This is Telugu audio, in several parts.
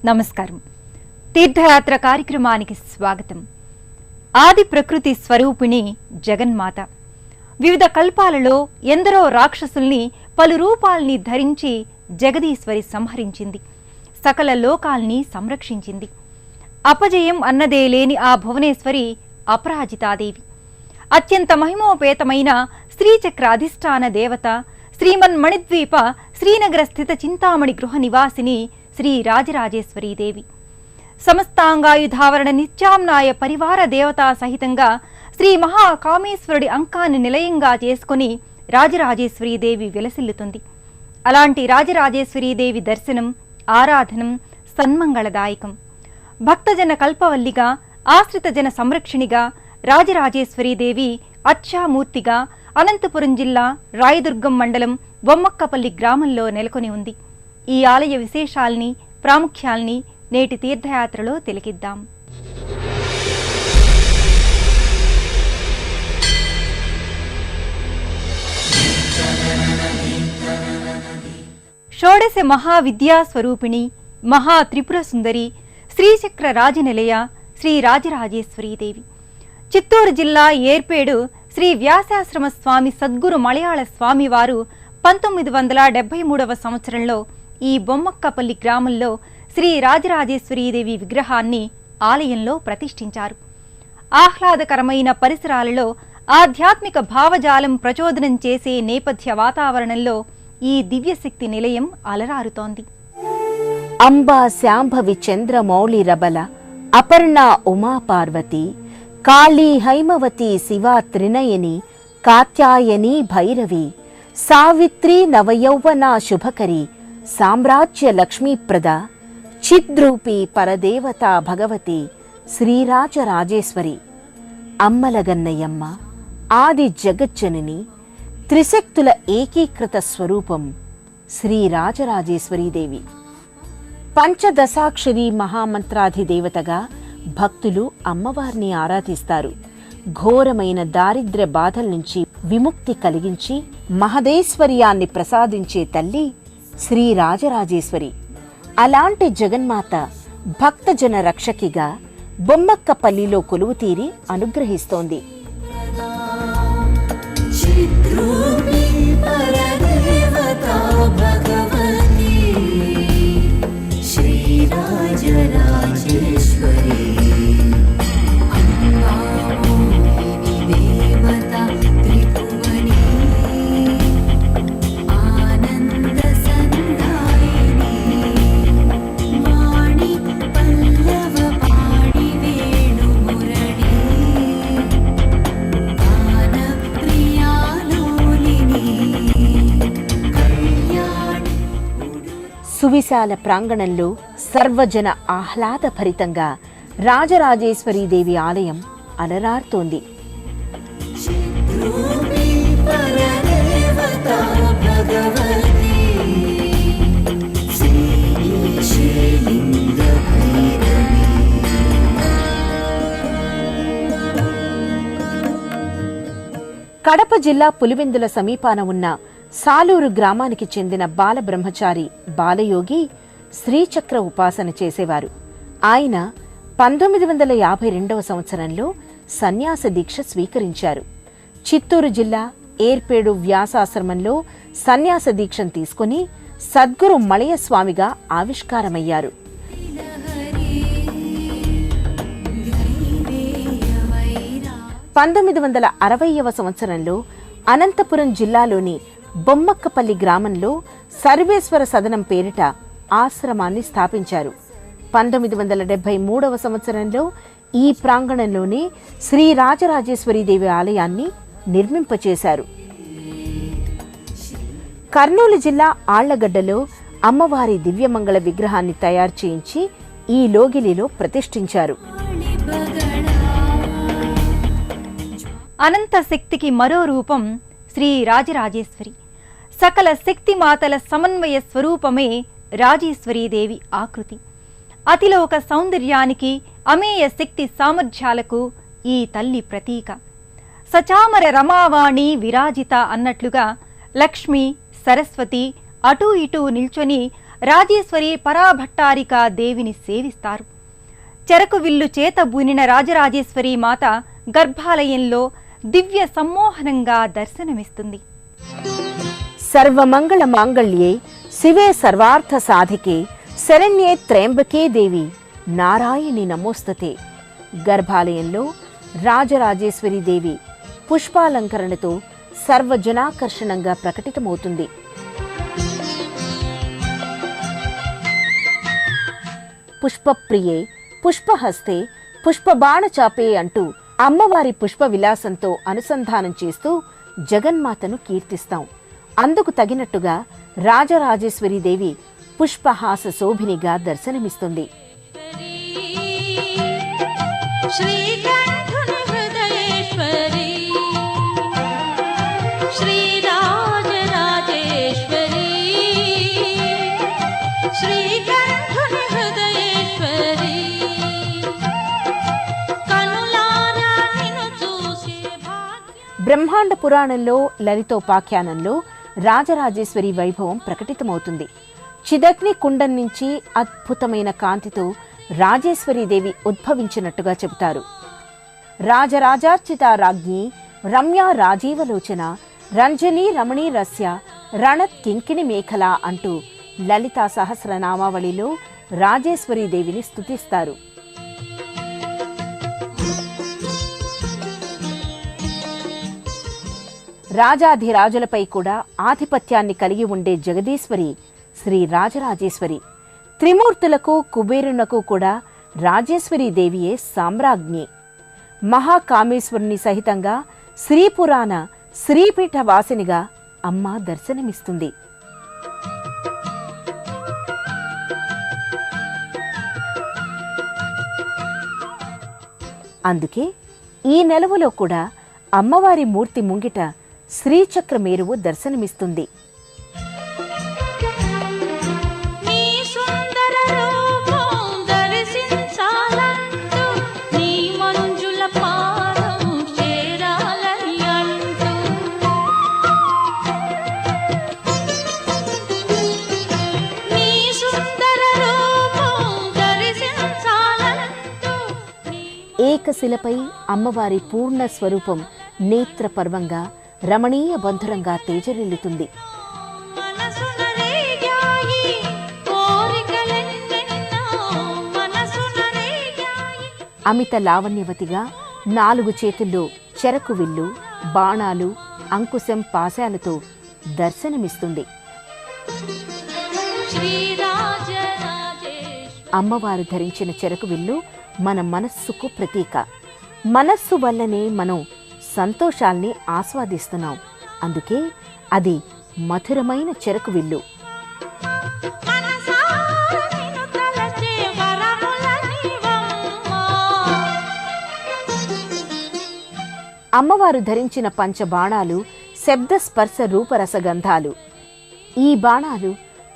నమస్కారం. తీర్థయాత్ర కార్యక్రమానికి స్వాగతం. ఆది ప్రకృతి స్వరూపిణి జగన్మాత వివిధ కల్పాలలో ఎందరో రాక్షసుల్ని పలు రూపాల్ని ధరించి జగదీశ్వరి సంహరించింది. సకల లోకాల్ని సంరక్షించింది. అపజయం అన్నదే లేని ఆ భువనేశ్వరి అపరాజితాదేవి. అత్యంత మహిమోపేతమైన శ్రీచక్ర అధిష్టాన దేవత, శ్రీమన్మణిద్వీప శ్రీనగర స్థిత చింతామణి గృహ నివాసిని శ్రీ రాజరాజేశ్వరీదేవి. సమస్తాంగాయుధావరణ నిత్యామ్నాయ పరివార దేవతా సహితంగా శ్రీ మహాకామేశ్వరుడి అంకాన్ని నిలయంగా చేసుకుని రాజరాజేశ్వరీదేవి విలసిల్లుతుంది. అలాంటి రాజరాజేశ్వరీదేవి దర్శనం, ఆరాధనం సన్మంగళదాయకం. భక్తజన కల్పవల్లిగా, ఆశ్రిత జన సంరక్షణిగా రాజరాజేశ్వరీదేవి అచ్చామూర్తిగా అనంతపురం జిల్లా రాయదుర్గం మండలం బొమ్మక్కపల్లి గ్రామంలో నెలకొని ఉంది. ఈ ఆలయ విశేషాల్ని, ప్రాముఖ్యాల్ని నేటి తీర్థయాత్రలో తిలకిద్దాం. షోడశ మహావిద్యా స్వరూపిణి, మహా త్రిపుర సుందరి, శ్రీచక్ర రాజనిలయ శ్రీ రాజరాజేశ్వరీదేవి. చిత్తూరు జిల్లా ఏర్పేడు శ్రీ వ్యాసాశ్రమ స్వామి సద్గురు మలయాళ స్వామివారు 1973వ సంవత్సరంలో ఈ బొమ్మక్కపల్లి గ్రామంలో శ్రీ రాజరాజేశ్వరీదేవి విగ్రహాన్ని ఆలయంలో ప్రతిష్ఠించారు. ఆహ్లాదకరమైన పరిసరాలలో ఆధ్యాత్మిక భావజాలం ప్రచోదనం చేసే నేపథ్య వాతావరణంలో ఈ దివ్యశక్తి నిలయం అలరారుతోంది. అంబా శాంభవి చంద్రమౌళి రబల అపర్ణ ఉమా పార్వతి కాళీ హైమవతి శివా త్రినయని కాత్యాయని భైరవి సావిత్రి నవయౌవనా శుభకరి సామ్రాజ్య లక్ష్మీప్రద చిద్రూపి పరదేవత భగవతి శ్రీరాజరాజేశ్వరి. అమ్మలగన్నయమ్మ, ఆది జగజ్జనని, త్రిశక్తుల ఏకీకృత స్వరూపం శ్రీరాజరాజేశ్వరీదేవి. పంచదశాక్షరి మహామంత్రాధిదేవతగా భక్తులు అమ్మవారిని ఆరాధిస్తారు. ఘోరమైన దారిద్ర్య బాధల నుంచి విముక్తి కలిగించి మహదేశ్వర్యాన్ని ప్రసాదించే తల్లి శ్రీ రాజరాజేశ్వరి. అలాంటి జగన్మాత భక్తజన రక్షకిగా బొమ్మక్కపల్లిలో కొలువుతీరి అనుగ్రహిస్తోంది. సువిశాల ప్రాంగణంలో సర్వజన ఆహ్లాదభరితంగా రాజరాజేశ్వరీదేవి ఆలయం అలరారుతోంది. కడప జిల్లా పులివెందుల సమీపాన ఉన్న సాలూరు గ్రామానికి చెందిన బాలబ్రహ్మచారి బాలయోగి శ్రీచక్ర ఉపాసన చేసేవారు. ఆయన 1952వ సంవత్సరంలో సన్యాస దీక్ష స్వీకరించారు. చిత్తూరు జిల్లా ఏర్పేడు వ్యాసాశ్రమంలో సన్యాస దీక్షను తీసుకుని సద్గురు మలయ స్వామిగా ఆవిష్కారమయ్యారు. 1960వ సంవత్సరంలో అనంతపురం జిల్లాలోని బొమ్మక్కపల్లి గ్రామంలో సర్వేశ్వర సదనం పేరిట ఆశ్రమాన్ని స్థాపించారు. 1973వ సంవత్సరంలో ఈ ప్రాంగణంలోనే శ్రీ రాజరాజేశ్వరీదేవి ఆలయాన్ని నిర్మింపచేశారు. కర్నూలు జిల్లా ఆళ్లగడ్డలో అమ్మవారి దివ్యమంగళ విగ్రహాన్ని తయారు చేయించి ఈ లోగిలిలో ప్రతిష్ఠించారు. అనంత శక్తికి మరో రూపం శ్రీ రాజరాజేశ్వరి. సకల శక్తిమాతల సమన్వయ స్వరూపమే రాజేశ్వరీదేవి ఆకృతి. అతిలోక సౌందర్యానికి, అమేయ శక్తి సామర్థ్యాలకు ఈ తల్లి ప్రతీక. సచామర రమావాణి విరాజిత అన్నట్లుగా లక్ష్మి, సరస్వతి అటూ ఇటూ నిల్చొని రాజేశ్వరి పరాభట్టారిక దేవిని సేవిస్తారు. చెరకు విల్లు చేత బూనిన రాజరాజేశ్వరి మాత గర్భాలయంలో దివ్య సమ్మోహనంగా దర్శనమిస్తుంది. సర్వమంగళ మాంగళ్యే శివే సర్వార్థ సాధికే శరణ్యే త్రయంబకే దేవి నారాయణి నమోస్తతే. గర్భాలయంలో రాజరాజేశ్వరి దేవి పుష్పాలంకరణతో సర్వజనాకర్షణంగా ప్రకటితమవుతుంది. పుష్పప్రియే పుష్పహస్తే పుష్పబాణచాపే అంటూ అమ్మవారి పుష్ప విలాసంతో అనుసంధానం చేస్తూ జగన్మాతను కీర్తిస్తాం. అందుకు తగినట్టుగా రాజరాజేశ్వరి దేవి పుష్పహాస శోభినిగా దర్శనమిస్తుంది. బ్రహ్మాండ పురాణంలో లలితోపాఖ్యానంలో రాజరాజేశ్వరి వైభవం ప్రకటితమవుతుంది. చిదగ్ని కుండం నుంచి అద్భుతమైన కాంతితో రాజేశ్వరీదేవి ఉద్భవించినట్టుగా చెబుతారు. రాజరాజార్చిత రాజ్ఞి రమ్యా రాజీవలోచన రంజని రమణీ రస్య రణత్ కింకిణి మేఖల అంటూ లలితా సహస్రనామావళిలో రాజేశ్వరీదేవిని స్తుతిస్తారు. రాజాధిరాజులపై కూడా ఆధిపత్యాన్ని కలిగి ఉండే జగదీశ్వరి శ్రీ రాజరాజేశ్వరి. త్రిమూర్తులకు కుబేరునకు కూడా రాజేశ్వరీదేవియే సామ్రాజ్ఞి. మహాకామేశ్వరుని సహితంగా శ్రీపురాణ శ్రీపీఠ వాసినిగా అమ్మ దర్శనమిస్తుంది. అందుకే ఈ నెలవులో కూడా అమ్మవారి మూర్తి ముంగిట శ్రీచక్ర మేరువు దర్శనమిస్తుంది. ఏకశిలపై అమ్మవారి పూర్ణ స్వరూపం నేత్ర పర్వంగా రమణీయ బంధురంగా తేజరిల్లుతుంది. అమిత లావణ్యవతిగా 4 చేతుల్లో చెరకు విల్లు, బాణాలు, అంకుశం, పాశాలతో దర్శనమిస్తుంది. అమ్మవారు ధరించిన చెరకు విల్లు మన మనస్సుకు ప్రతీక. మనస్సు వల్లనే మనం సంతోషాల్ని ఆస్వాదిస్తున్నాం. అందుకే అది మధురమైన చెరకు విల్లు. అమ్మవారు ధరించిన పంచబాణాలు శబ్ద స్పర్శ రూపరసగంధాలు. ఈ బాణాలు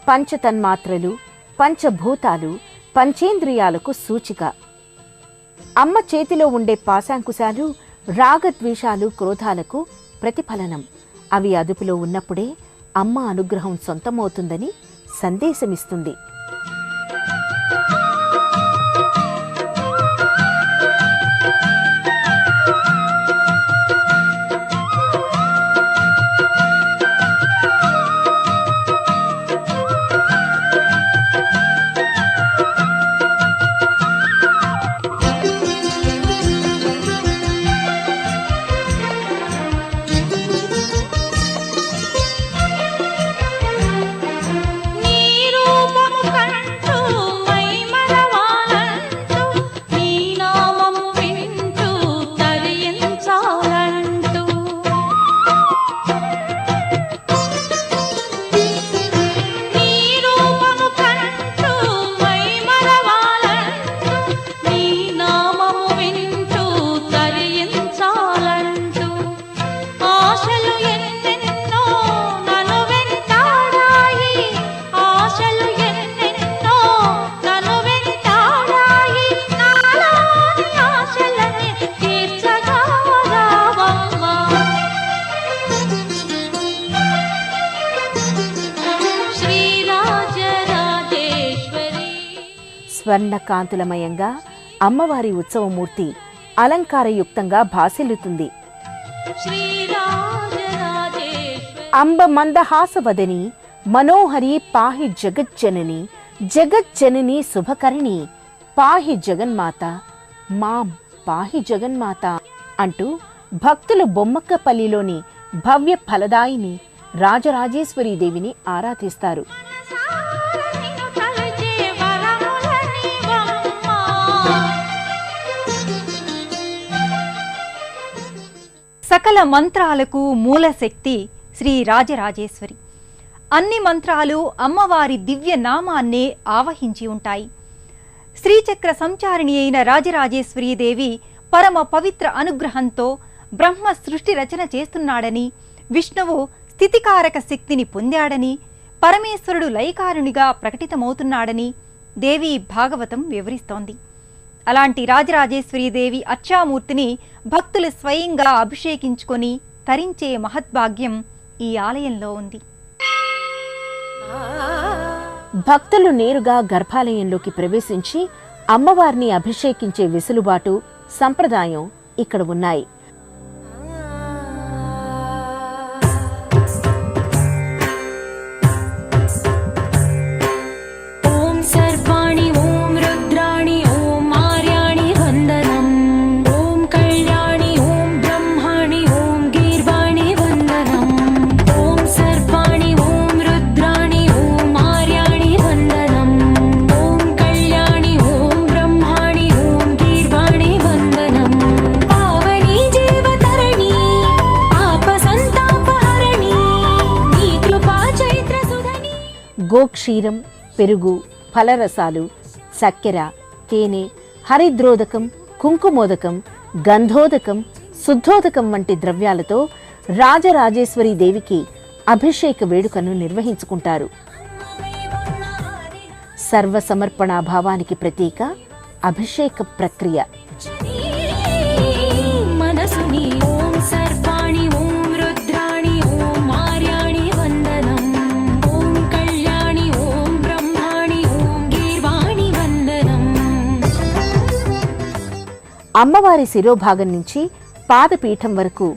పంచతన్మాత్రలు, పంచభూతాలు, పంచేంద్రియాలకు సూచిక. అమ్మ చేతిలో ఉండే పాశాంకుశాలు రాగద్వేషాలు, క్రోధాలకు ప్రతిఫలనం. అవి అదుపులో ఉన్నప్పుడే అమ్మ అనుగ్రహం సొంతమవుతుందని సందేశమిస్తుంది. స్వర్ణకాంతులమయంగా అమ్మవారి ఉత్సవమూర్తి అలంకారయుక్తంగా భాసిల్లుతుంది. అంబ మందహాసవదని మనోహరి పాహి జగజ్జనని, జగజ్జనని శుభకరిణి పాహి జగన్మాత, మాం పాహి జగన్మాత అంటూ భక్తులు బొమ్మక్కపల్లిలోని భవ్య ఫలదాయిని రాజరాజేశ్వరీ దేవిని ఆరాధిస్తారు. సకల మంత్రాలకు మూల శక్తి శ్రీ రాజరాజేశ్వరి. అన్ని మంత్రాలు అమ్మవారి దివ్య నామాన్నే ఆవహించి ఉంటాయి. శ్రీచక్ర సంచారిణి అయిన రాజరాజేశ్వరీదేవి పరమ పవిత్ర అనుగ్రహంతో బ్రహ్మ సృష్టి రచన చేస్తున్నాడని, విష్ణువు స్థితికారక శక్తిని పొందాడని, పరమేశ్వరుడు లయకారునిగా ప్రకటితమవుతున్నాడని దేవి భాగవతం వివరిస్తోంది. అలాంటి రాజరాజేశ్వరీదేవి అర్చామూర్తిని భక్తులు స్వయంగా అభిషేకించుకొని తరించే మహద్భాగ్యం ఈ ఆలయంలో ఉంది. భక్తులు నేరుగా గర్భాలయంలోకి ప్రవేశించి అమ్మవారిని అభిషేకించే వెసులుబాటు, సంప్రదాయం ఇక్కడ ఉన్నాయి. గోక్షీరం, పెరుగు, ఫలరసాలు, చక్కెర, తేనె, హరిద్రోదకం, కుంకుమోదకం, గంధోదకం, శుద్ధోదకం వంటి ద్రవ్యాలతో రాజరాజేశ్వరీ దేవికి అభిషేక వేడుకను నిర్వహించుకుంటారు. సర్వసమర్పణాభావానికి ప్రతీక అభిషేక ప్రక్రియ. అమ్మవారి శిరోభాగం నుంచి పాదపీఠం వరకు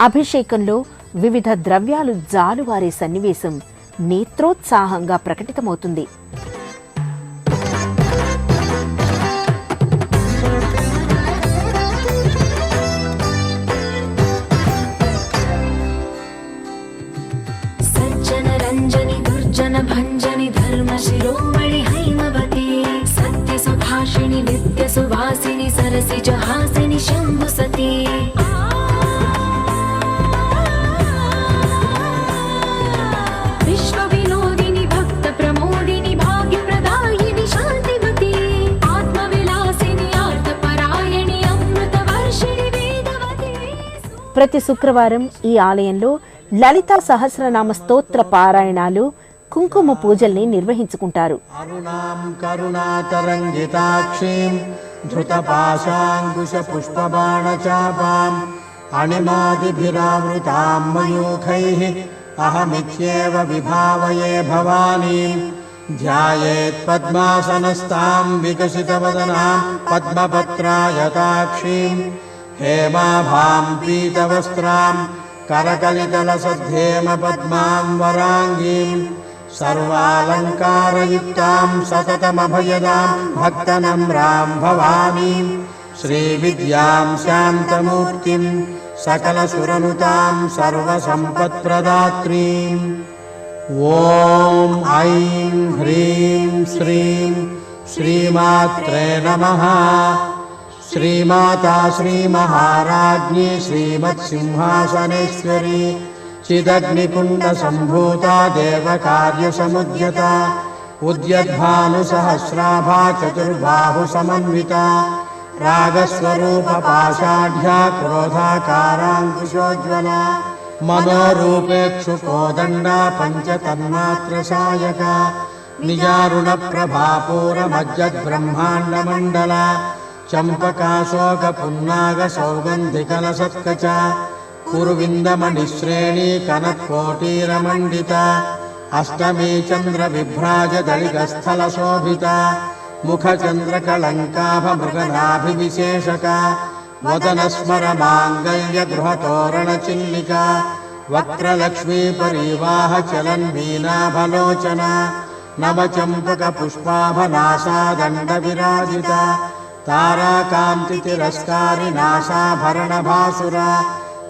అభిషేకంలో వివిధ ద్రవ్యాలు జాలువారే సన్నివేశం నేత్రోత్సాహంగా ప్రకటితమవుతుంది. సజ్జన రంజని దుర్జన భంజని ధర్మ శిరోమణి హైమవతి సత్య సుభాషిణి నిత్య సువాసిని సరసిజ హాసిని శంభు సతీ విశ్వ వినోదిని భక్త ప్రమోదిని భాగ్య ప్రదాయిని శాంతివతి ఆత్మ విలాసిని ఆర్తపరాయణి అమృత వర్షిణి వేదవతి. ప్రతి శుక్రవారం ఈ ఆలయంలో లలితా సహస్రనామ స్తోత్ర పారాయణాలు, కుంకుమ పూజల్ని నిర్వహించుకుంటారు. అరుణాం కరుణాతరంగితాక్షీం ధృతపాశాంకుశ పుష్పబాణచాపాం అణిమాదిభిరావృతాం మయూఖైః అహమిత్యేవ విభావయే భవానీం ధ్యాయేత్ పద్మాసనస్తాం వికసితవదనాం పద్మపత్రాయతాక్షీం హేమాభాం పీతవస్త్రాం కరకలితలసద్ధేమ పద్మాం వరాంగీం సర్వాలంకారయుక్తాం సతతమభయదాం భక్తనమ్రాం భవానీం శ్రీవిద్యాం శాంతమూర్తిం సకలసురనుతాం సర్వసంపత్ప్రదాత్రీం. ఓం ఐం హ్రీం శ్రీం శ్రీమాత్రే నమః. శ్రీమాతా శ్రీమహారాజ్ఞి శ్రీమత్సింహాసనేశ్వరి చిదగ్నికుండ సంభూతా దేవకార్యసముద్యత ఉద్యద్భానుసహస్రాభా చతుర్బాహు సమన్విత రాగస్వరూప పాషాఢ్యా క్రోధాకారాంకుశోజ్వల మనోరూపేక్షుకోదండ పంచతన్మాత్రసాయక నిజారుణ ప్రభాపూరమజ్జద్బ్రహ్మాండమండల చంపకాశోక పున్నాగ సౌగంధికలసత్కచ కురువిందమణిశ్రేణీ కనత్కోటీరమండిత అష్టమీ చంద్ర విభ్రాజ దళితస్థల శోభిత ముఖచంద్రకళంకాభమృగనాభివిశేషక వదనస్మర మాంగళ్యగృహతోరణచిల్లికా వక్రలక్ష్మీ పరివాహ చలన్వీనాభలోచన నవచంపక పుష్పాభనాసాదండ విరాజిత తారాకాంతి తిరస్కారి నాసాభరణ భాసుర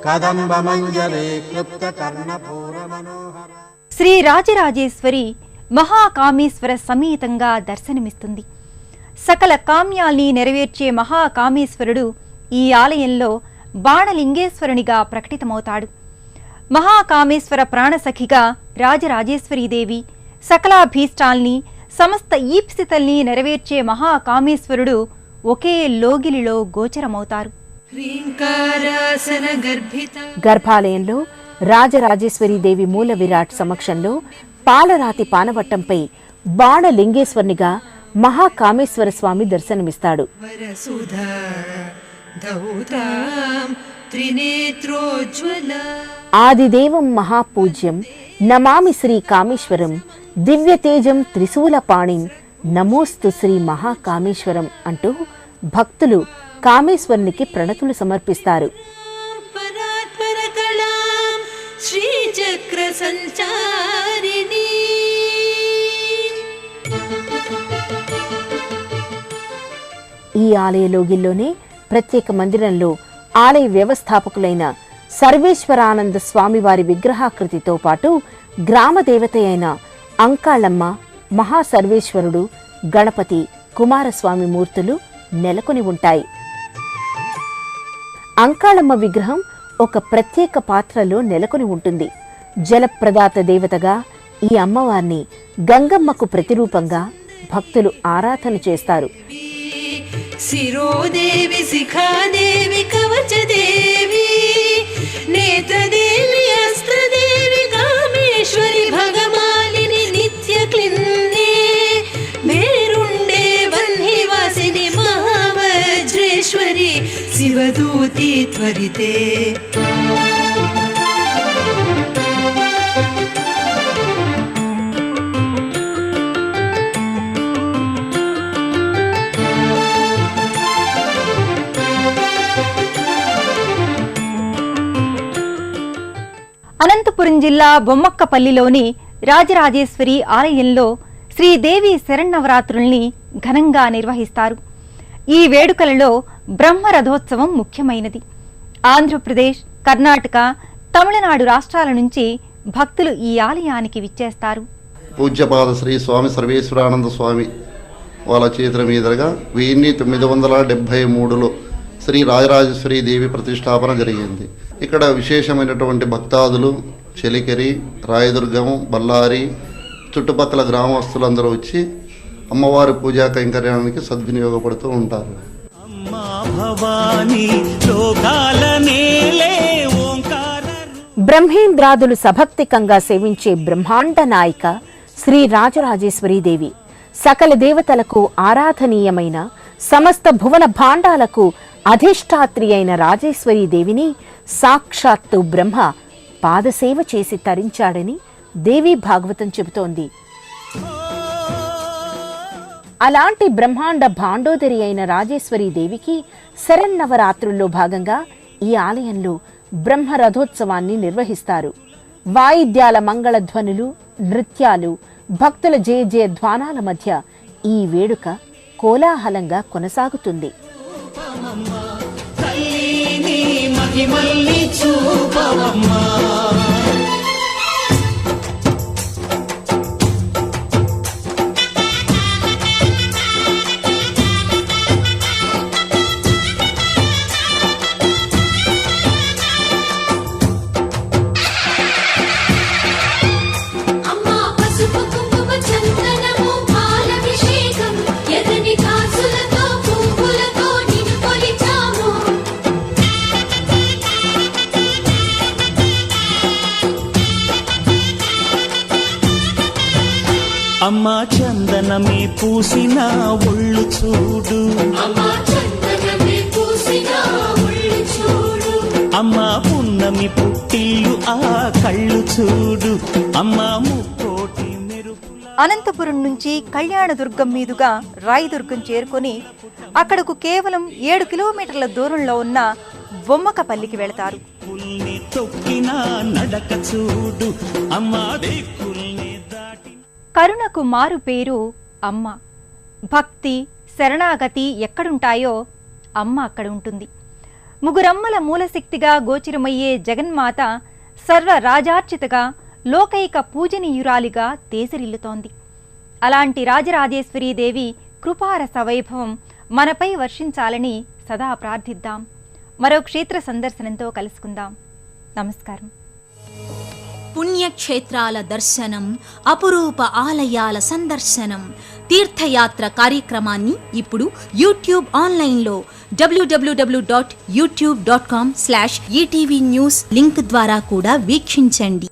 కదంబ మంజరీ క్లుప్త కర్ణపూర మనోహర. శ్రీ రాజరాజేశ్వరి మహాకామేశ్వర సమేతంగా దర్శనమిస్తుంది. సకల కామ్యాల్ని నెరవేర్చే మహాకామేశ్వరుడు ఈ ఆలయంలో బాణలింగేశ్వరునిగా ప్రకటితమవుతాడు. మహాకామేశ్వర ప్రాణసఖిగా రాజరాజేశ్వరీదేవి సకలాభీష్టాల్ని సమస్త ఈప్సితల్ని నెరవేర్చే మహాకామేశ్వరుడు ఒకే లోగిలిలో గోచరమవుతారు. గర్భాలయంలో రాజరాజేశ్వరీదేవి మూల విరాట్ సమక్షంలో పాలరాతి పానవట్టంపై బాణలింగేశ్వరునిగా మహాకామేశ్వర స్వామి దర్శనమిస్తాడు. ఆదిదేవం మహాపూజ్యం నమామి శ్రీ కామేశ్వరం దివ్యతేజం త్రిశూలపాణిం నమోస్తు శ్రీ మహాకామేశ్వరం అంటూ భక్తులు కామేశ్వరునికి ప్రణతులు సమర్పిస్తారు. ఈ ఆలయ లోగిల్లోనే ప్రత్యేక మందిరంలో ఆలయ వ్యవస్థాపకులైన సర్వేశ్వరానంద స్వామివారి విగ్రహాకృతితో పాటు గ్రామ దేవత అయిన అంకాళమ్మ, మహాసర్వేశ్వరుడు, గణపతి, కుమారస్వామి మూర్తులు నెలకొని ఉంటాయి. అంకాళమ్మ విగ్రహం ఒక ప్రత్యేక పాత్రలో నెలకొని ఉంటుంది. జలప్రదాత దేవతగా ఈ అమ్మవారిని గంగమ్మకు ప్రతిరూపంగా భక్తులు ఆరాధన చేస్తారు. శిరోదేవి, శిఖాదేవి, కవచదేవి, నేత్రదేవి, అస్త్రదేవి, కామేశ్వరి, భగమాలిని, నిత్య క్లిన్నే, మేరుండే వన్నివాసిని, మహావజ్రేశ్వరి, శివదూతి త్వరితే. అనంతపురం జిల్లా బొమ్మక్కపల్లిలోని రాజరాజేశ్వరి ఆలయంలో శ్రీదేవి శరన్నవరాత్రుల్ని ఘనంగా నిర్వహిస్తారు. ఈ వేడుకలలో బ్రహ్మరథోత్సవం ముఖ్యమైనది. ఆంధ్రప్రదేశ్, కర్ణాటక, తమిళనాడు రాష్ట్రాల నుంచి భక్తులు ఈ ఆలయానికి విచ్చేస్తారు. పూజ్యపాద శ్రీ స్వామి సర్వేశ్వరానంద స్వామి వాళ్ళ చేతుల మీదుగా 1973లో శ్రీ రాజరాజేశ్వరి దేవి ప్రతిష్టాపన జరిగింది. ఇక్కడ విశేషమైనటువంటి భక్తాదులు చెలికెరి, రాయదుర్గం, బళ్ళారి చుట్టుపక్కల గ్రామస్తులందరూ వచ్చి అమ్మవారి పూజా కైంకర్యానికి సద్వినియోగపడుతూ ఉంటారు. బ్రహ్మేంద్రాదులు సభక్తికంగా సేవించే బ్రహ్మాండ నాయిక శ్రీ రాజరాజేశ్వరీదేవి సకల దేవతలకు ఆరాధనీయమైన సమస్త భువన భాండాలకు అధిష్టాత్రి అయిన రాజేశ్వరీదేవిని సాక్షాత్తు బ్రహ్మ పాదసేవ చేసి తరించాడని దేవీ భాగవతం చెబుతోంది. అలాంటి బ్రహ్మాండ భాండోదరి అయిన రాజేశ్వరీదేవికి శరన్నవరాత్రుల్లో భాగంగా ఈ ఆలయంలో బ్రహ్మరథోత్సవాన్ని నిర్వహిస్తారు. వాయిద్యాల మంగళధ్వనులు, నృత్యాలు, భక్తుల జయ జయ ధ్వానాల మధ్య ఈ వేడుక కోలాహలంగా కొనసాగుతుంది. అమ్మా చందనమే పూసిన ఒళ్ళు చూడు, అమ్మా పున్నమి పుట్టిల్లు ఆ కళ్ళు చూడు, అమ్మా ముక్కోటి మెరుపుల అనంతపురం నుంచి కళ్యాణదుర్గం మీదుగా రాయదుర్గం చేరుకొని అక్కడకు కేవలం 7 కిలోమీటర్ల దూరంలో ఉన్న బొమ్మకపల్లికి వెళతారు. పుల్ని తొక్కినా నడక చూడు అమ్మా దిక్కుల్ని దాటి. కరుణకు మారు పేరు అమ్మ. భక్తి శరణాగతి ఎక్కడుంటాయో అమ్మ అక్కడ ఉంటుంది. ముగురమ్మల మూలశక్తిగా గోచరమయ్యే జగన్మాత సర్వ రాజార్చితగా లోకైక పూజనీయురాలిగా తేజరిల్లుతోంది. అలాంటి రాజరాజేశ్వరీదేవి కృపారస వైభవం మనపై వర్షించాలని సదా ప్రార్థిద్దాం. మరో క్షేత్ర సందర్శనంతో కలుసుకుందాం. నమస్కారం. పుణ్యక్షేత్రాల దర్శనం, అపురూప ఆలయాల సందర్శనం, తీర్థయాత్ర కార్యక్రమాన్ని ఇప్పుడు యూట్యూబ్ ఆన్లైన్లో www.youtube.com/ETV News లింక్ ద్వారా కూడా వీక్షించండి.